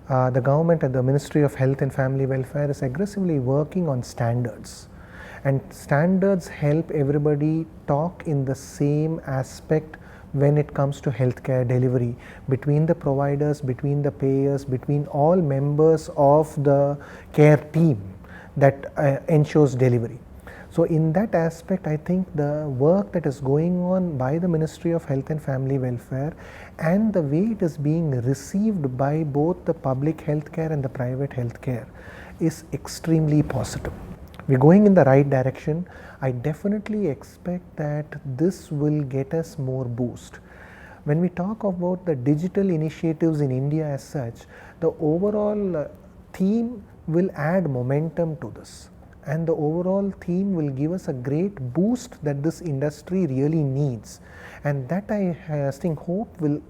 the government and the Ministry of Health and Family Welfare is aggressively working on standards, and standards help everybody talk in the same aspect when it comes to healthcare delivery between the providers, between the payers, between all members of the care team that ensures delivery. So in that aspect, I think the work that is going on by the Ministry of Health and Family Welfare and the way it is being received by both the public healthcare and the private healthcare is extremely positive. We're going in the right direction. I definitely expect that this will get us more boost. When we talk about the digital initiatives in India as such, the overall theme will add momentum to this, and the overall theme will give us a great boost that this industry really needs, and that I think hope will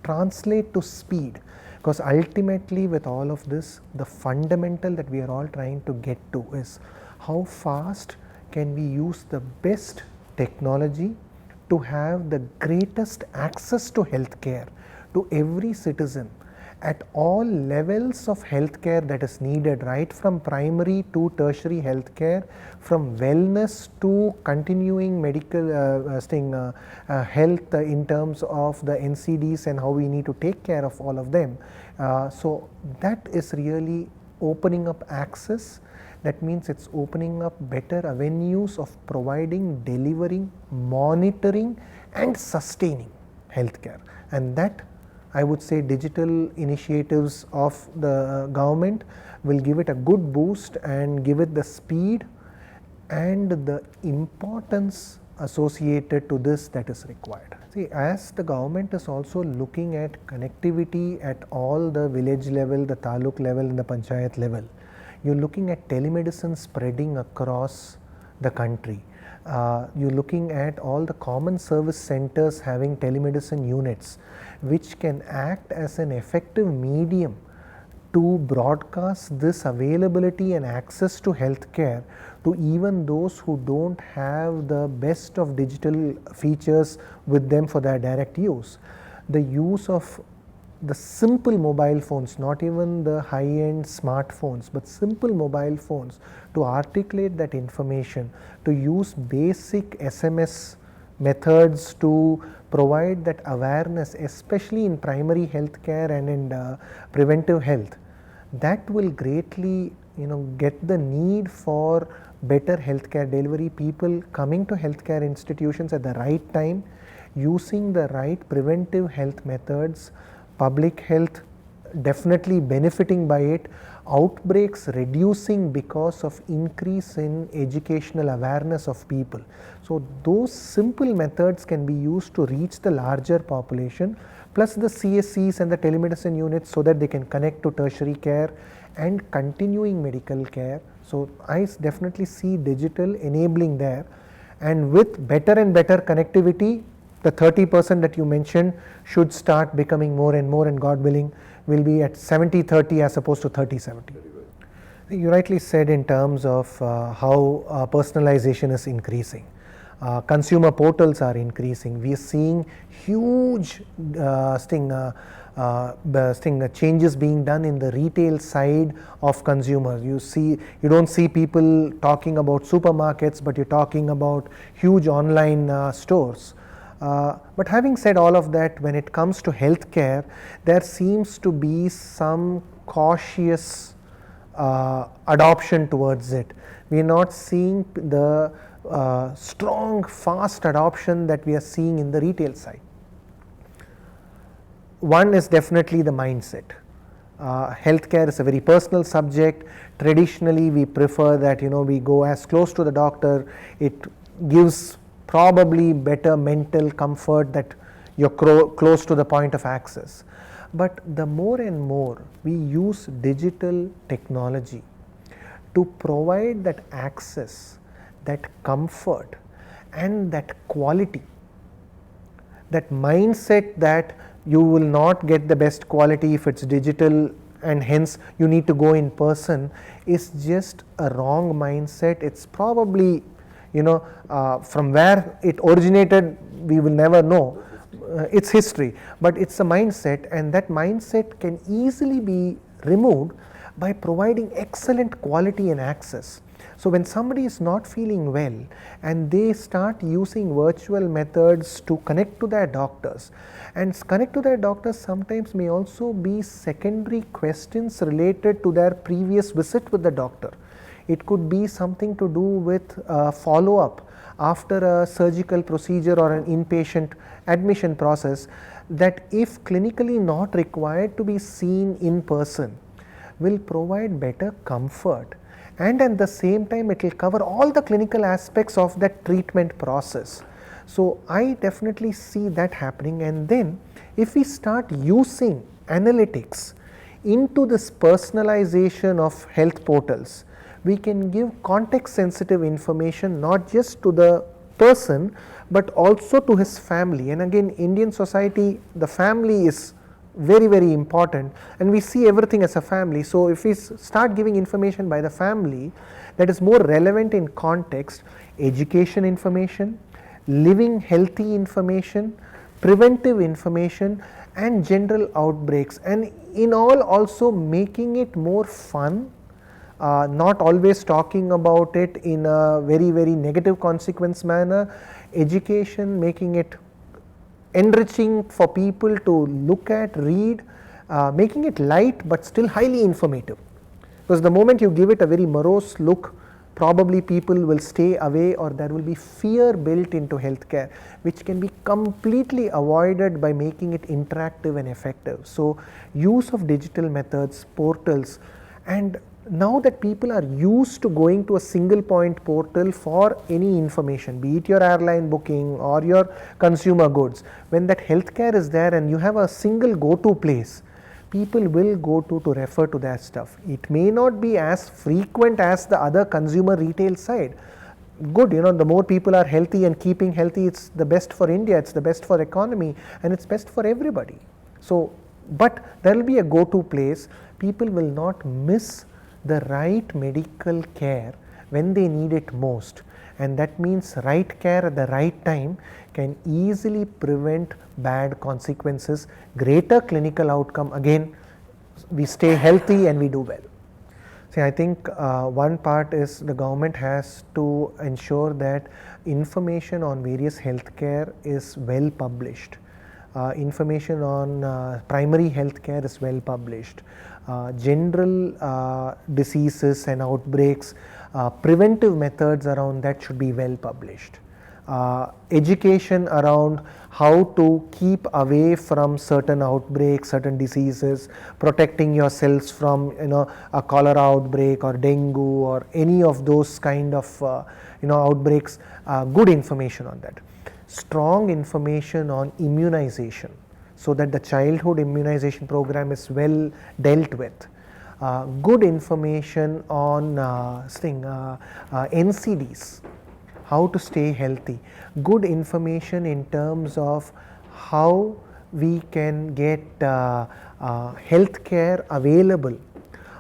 translate to speed, because ultimately with all of this, the fundamental that we are all trying to get to is how fast can we use the best technology to have the greatest access to healthcare to every citizen at all levels of healthcare that is needed, right from primary to tertiary healthcare, from wellness to continuing medical health in terms of the NCDs and how we need to take care of all of them. So that is really opening up access. That means it's opening up better avenues of providing, delivering, monitoring and sustaining healthcare, and that I would say digital initiatives of the government will give it a good boost and give it the speed and the importance associated to this that is required. See, as the government is also looking at connectivity at all the village level, the taluk level and the panchayat level, you're looking at telemedicine spreading across the country. You're looking at all the common service centers having telemedicine units which can act as an effective medium to broadcast this availability and access to healthcare to even those who don't have the best of digital features with them for their direct use. The use of the simple mobile phones, not even the high-end smartphones, but simple mobile phones to articulate that information, to use basic SMS methods to provide that awareness, especially in primary health care and in preventive health, that will greatly get the need for better healthcare delivery, people coming to healthcare institutions at the right time, using the right preventive health methods, public health definitely benefiting by it, outbreaks reducing because of increase in educational awareness of people. So those simple methods can be used to reach the larger population, plus the CSCs and the telemedicine units, so that they can connect to tertiary care and continuing medical care. So I definitely see digital enabling there, and with better and better connectivity, the 30% that you mentioned should start becoming more and more, and God willing will be at 70-30 as opposed to 30-70. You rightly said in terms of how personalization is increasing. Consumer portals are increasing. We are seeing huge changes being done in the retail side of consumers. You don't see people talking about supermarkets, but you're talking about huge online stores. But having said all of that, when it comes to healthcare, there seems to be some cautious adoption towards it. We are not seeing the strong, fast adoption that we are seeing in the retail side. One is definitely the mindset. Healthcare is a very personal subject. Traditionally, we prefer that we go as close to the doctor. It gives probably better mental comfort that you're close to the point of access. But the more and more we use digital technology to provide that access, that comfort and that quality, that mindset that you will not get the best quality if it's digital and hence you need to go in person, is just a wrong mindset. It's probably from where it originated, we will never know. It's history, but it's a mindset, and that mindset can easily be removed by providing excellent quality and access. So when somebody is not feeling well and they start using virtual methods to connect to their doctors, and connect to their doctors sometimes may also be secondary questions related to their previous visit with the doctor. It could be something to do with follow up after a surgical procedure or an inpatient admission process, that if clinically not required to be seen in person, will provide better comfort, and at the same time it will cover all the clinical aspects of that treatment process. So I definitely see that happening. And then if we start using analytics into this personalization of health portals, we can give context sensitive information not just to the person but also to his family. And again, Indian society, the family is very, very important, and we see everything as a family. So if we start giving information by the family that is more relevant in context, education information, living healthy information, preventive information, and general outbreaks, and in all also making it more fun, not always talking about it in a very, very negative consequence manner, education, making it enriching for people to look at, read, making it light but still highly informative. Because the moment you give it a very morose look, probably people will stay away, or there will be fear built into healthcare, which can be completely avoided by making it interactive and effective. So use of digital methods, portals, and now that people are used to going to a single point portal for any information, be it your airline booking or your consumer goods, when that healthcare is there and you have a single go-to place, people will go to refer to that stuff. It may not be as frequent as the other consumer retail side. Good, the more people are healthy and keeping healthy, it's the best for India, it's the best for economy, and it's best for everybody. So, but there will be a go-to place. People will not miss the right medical care when they need it most, and that means right care at the right time can easily prevent bad consequences, greater clinical outcome. Again, we stay healthy and we do well. See, I think one part is the government has to ensure that information on various healthcare is well published. Information on primary health care is well published. General diseases and outbreaks, preventive methods around that should be well published. Education around how to keep away from certain outbreaks, certain diseases, protecting yourselves from a cholera outbreak or dengue or any of those kind of outbreaks, good information on that. Strong information on immunization, so that the childhood immunization program is well dealt with. Good information on NCDs, how to stay healthy. Good information in terms of how we can get health care available,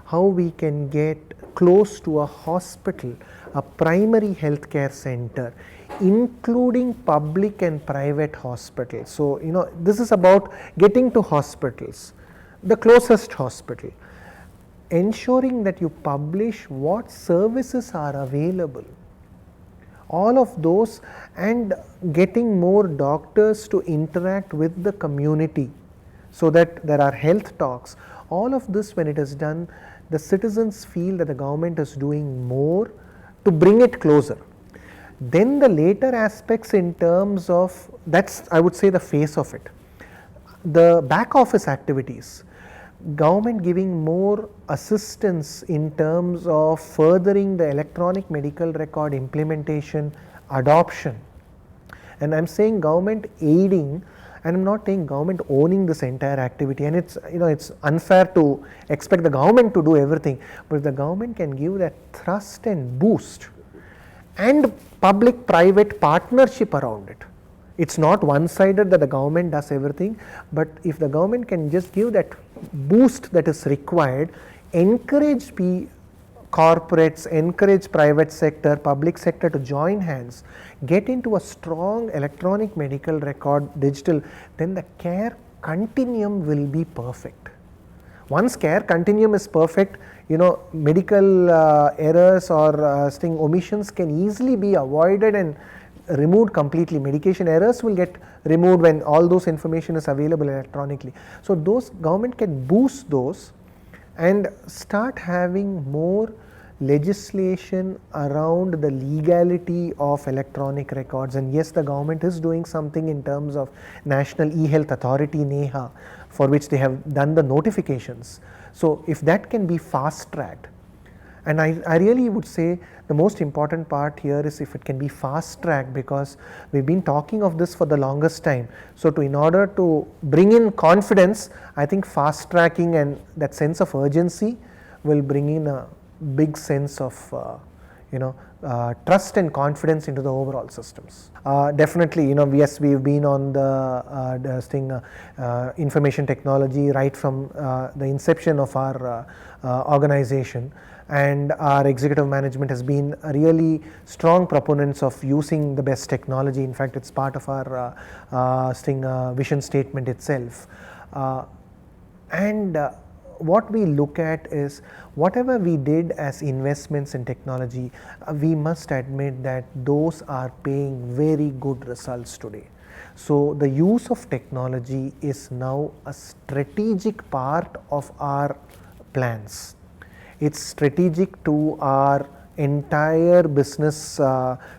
how we can get close to a hospital, a primary health care center, including public and private hospitals. So, this is about getting to hospitals, the closest hospital, ensuring that you publish what services are available, all of those, and getting more doctors to interact with the community so that there are health talks. All of this, when it is done, the citizens feel that the government is doing more to bring it closer. Then the later aspects in terms of, that's I would say the face of it, the back office activities, government giving more assistance in terms of furthering the electronic medical record implementation, adoption. And I am saying government aiding, and I am not saying government owning this entire activity, and it's it's unfair to expect the government to do everything, but if the government can give that thrust and boost and public private partnership around it. It's not one sided that the government does everything, but if the government can just give that boost that is required, encourage corporates, encourage private sector, public sector to join hands, get into a strong electronic medical record, digital, then the care continuum will be perfect. Once care continuum is perfect, medical errors or omissions can easily be avoided and removed completely. Medication errors will get removed when all those information is available electronically. So those government can boost those and start having more legislation around the legality of electronic records. And yes, the government is doing something in terms of National E-Health Authority NEHA, for which they have done the notifications. So if that can be fast tracked, and I really would say the most important part here is if it can be fast tracked, because we've been talking of this for the longest time. So in order to bring in confidence, I think fast tracking and that sense of urgency will bring in a big sense of trust and confidence into the overall systems. Definitely, yes, we've been on the information technology right from the inception of our organization, and our executive management has been really strong proponents of using the best technology. In fact, it's part of our vision statement itself. What we look at is whatever we did as investments in technology, we must admit that those are paying very good results today. So the use of technology is now a strategic part of our plans. It's strategic to our entire business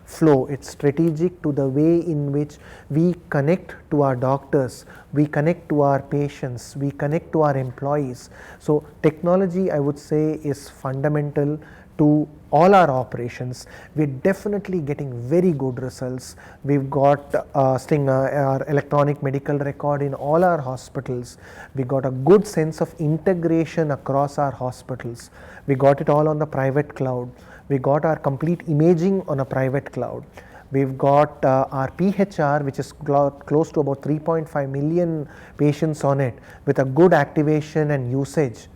flow. It's strategic to the way in which we connect to our doctors, we connect to our patients, we connect to our employees. So technology, I would say, is fundamental to all our operations. We're definitely getting very good results. We've got our electronic medical record in all our hospitals. We got a good sense of integration across our hospitals. We got it all on the private cloud. We got our complete imaging on a private cloud. We've got our PHR, which is close to about 3.5 million patients on it, with a good activation and usage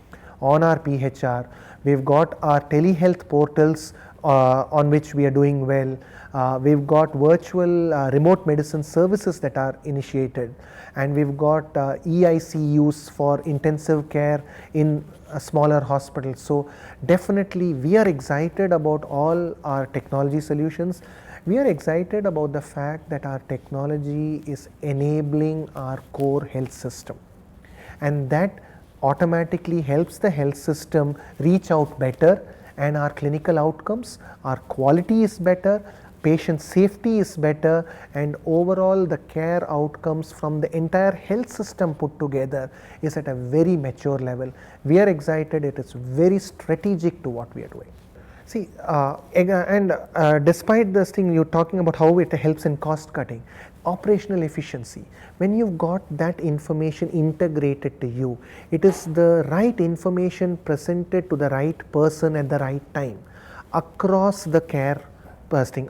on our PHR. We've got our telehealth portals on which we are doing well. We've got virtual remote medicine services that are initiated, and we've got EICUs for intensive care in smaller hospitals. So definitely we are excited about all our technology solutions. We are excited about the fact that our technology is enabling our core health system, and that automatically helps the health system reach out better, and our clinical outcomes, our quality is better, patient safety is better, and overall the care outcomes from the entire health system put together is at a very mature level. We are excited. It is very strategic to what we are doing. See, despite this thing, you're talking about how it helps in cost cutting, operational efficiency. When you've got that information integrated to you, it is the right information presented to the right person at the right time across the care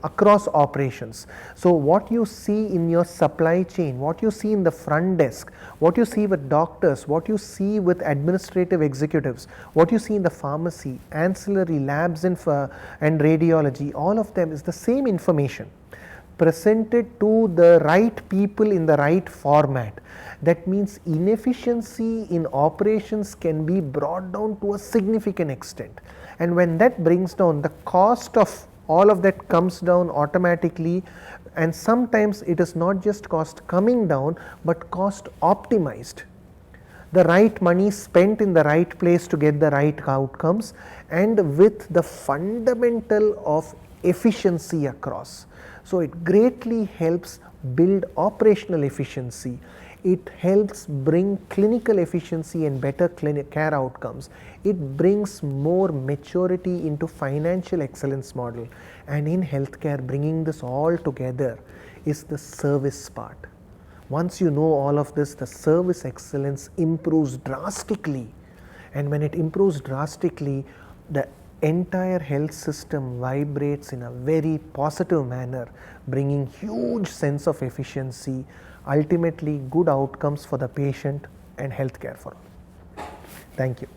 across operations. So what you see in your supply chain, what you see in the front desk, what you see with doctors, what you see with administrative executives, what you see in the pharmacy, ancillary labs and radiology, all of them is the same information presented to the right people in the right format. That means inefficiency in operations can be brought down to a significant extent, and when that brings down, the cost of all of that comes down automatically. And sometimes it is not just cost coming down, but cost optimized. The right money spent in the right place to get the right outcomes, and with the fundamental of efficiency across. So it greatly helps build operational efficiency. It helps bring clinical efficiency and better care outcomes. It brings more maturity into financial excellence model, and in healthcare, bringing this all together is the service part. Once you know all of this, the service excellence improves drastically, and when it improves drastically, the entire health system vibrates in a very positive manner, bringing huge sense of efficiency, ultimately good outcomes for the patient and healthcare for all. Thank you.